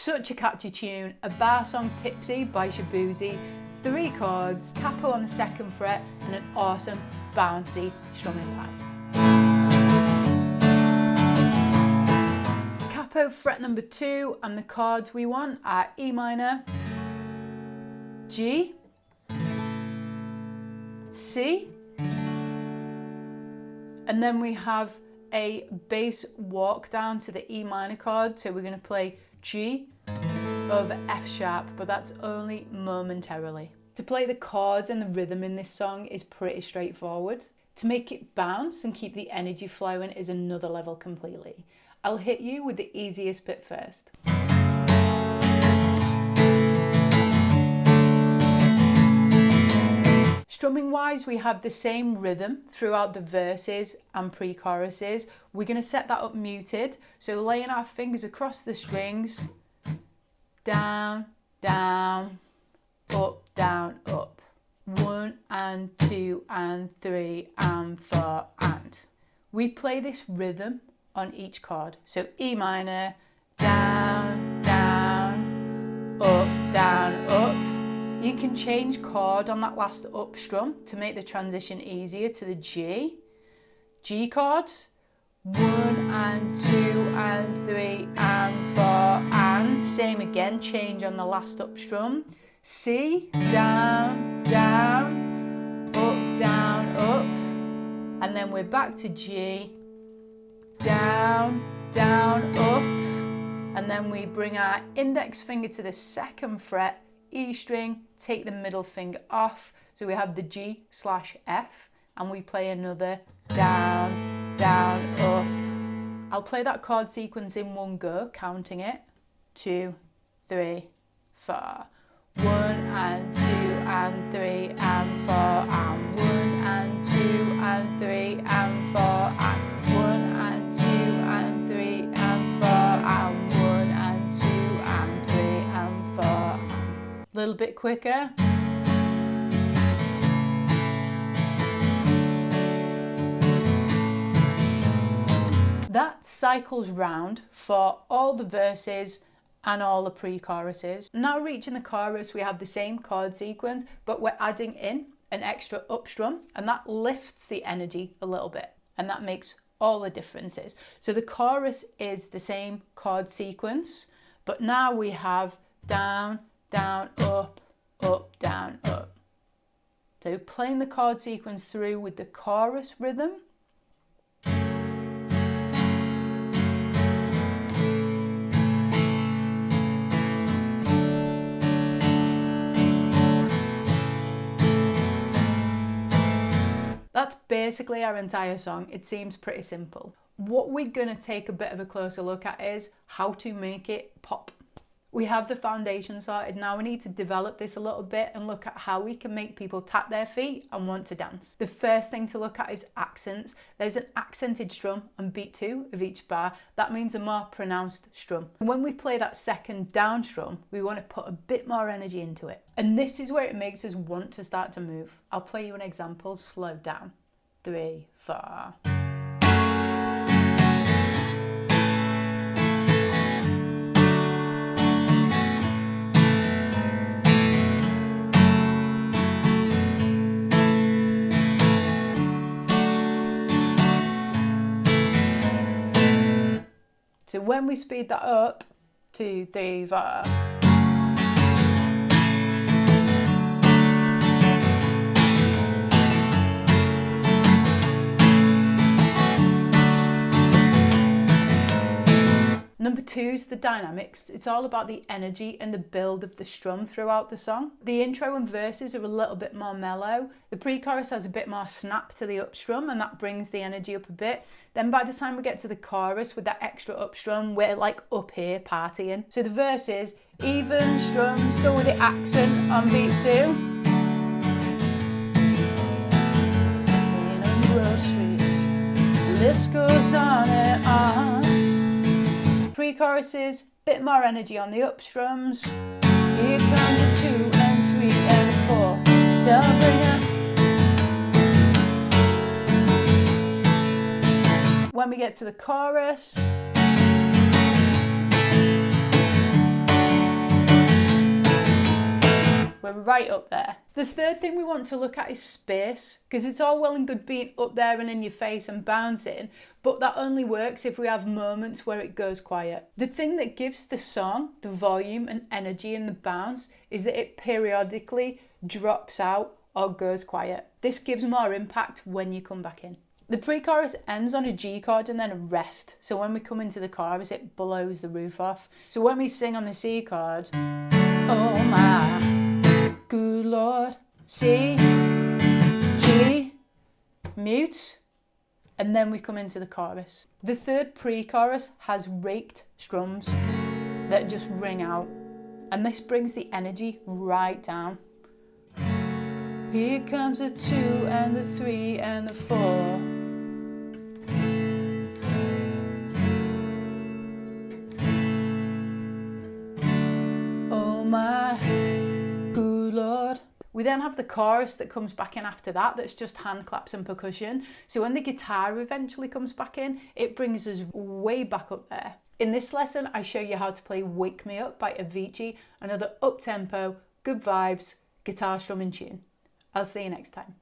Such a catchy tune, a bar song Tipsy by Shaboozey, 3 chords, capo on the 2nd fret and an awesome bouncy strumming part. Capo fret number 2 and the chords we want are E minor, G, C, and then we have a bass walk down to the E minor chord, so we're going to play G over F sharp, but that's only momentarily. To play the chords and the rhythm in this song is pretty straightforward. To make it bounce and keep the energy flowing is another level completely. I'll hit you with the easiest bit first. Strumming wise, we have the same rhythm throughout the verses and pre-choruses. We're going to set that up muted, so laying our fingers across the strings, down, down, up, down, up. 1 and 2 and 3 and 4 and. We play this rhythm on each chord. So E minor, down, down, up, down, up. You can change chord on that last up strum to make the transition easier to the G. G chords, 1 and 2 and 3 and 4 and. Same again, change on the last up strum. C, down, down, up, down, up. And then we're back to G, down, down, up. And then we bring our index finger to the 2nd fret, E string, take the middle finger off, so we have the G/F, and we play another down, down, up. I'll play that chord sequence in one go, counting it. 2, 3, 4. 1 and 2 and 3 and 4 and 1 and 2 and 3 and 4 and 1 and 2 and 3 and 4 and 1 and 2 and 3 and 4 and. A little bit quicker. That cycles round for all the verses and all the pre-choruses. Now reaching the chorus, we have the same chord sequence, but we're adding in an extra up strum, and that lifts the energy a little bit, and that makes all the differences. So the chorus is the same chord sequence, but now we have down, down, up, up, down, up. So playing the chord sequence through with the chorus rhythm. That's basically our entire song. It seems pretty simple. What we're gonna take a bit of a closer look at is how to make it pop. We have the foundation sorted, now we need to develop this a little bit and look at how we can make people tap their feet and want to dance. The first thing to look at is accents. There's an accented strum on beat 2 of each bar. That means a more pronounced strum. When we play that 2nd down strum, we want to put a bit more energy into it. And this is where it makes us want to start to move. I'll play you an example, slow down. 3, 4. So when we speed that up, 2, 3, 4. Number 2 is the dynamics. It's all about the energy and the build of the strum throughout the song. The intro and verses are a little bit more mellow. The pre-chorus has a bit more snap to the up strum, and that brings the energy up a bit. Then by the time we get to the chorus with that extra up strum, we're like up here partying. So the verse is even strum, still with the accent on beat 2. Singing on groceries, the list goes on and on. Pre-choruses, bit more energy on the up strums. Here comes the 2 and 3 and 4. So bring it. When we get to the chorus, right up there. The third thing we want to look at is space, because it's all well and good being up there and in your face and bouncing, but that only works if we have moments where it goes quiet. The thing that gives the song the volume and energy and the bounce is that it periodically drops out or goes quiet. This gives more impact when you come back in. The pre-chorus ends on a G chord and then a rest. So when we come into the chorus, it blows the roof off. So when we sing on the C chord, oh my good Lord, C, G, mute, and then we come into the chorus. The third pre-chorus has raked strums that just ring out, and this brings the energy right down. Here comes the 2 and the 3 and the 4. Oh my good Lord. We then have the chorus that comes back in after that, that's just hand claps and percussion. So when the guitar eventually comes back in, it brings us way back up there. In this lesson, I show you how to play Wake Me Up by Avicii, another up-tempo, good vibes, guitar strumming tune. I'll see you next time.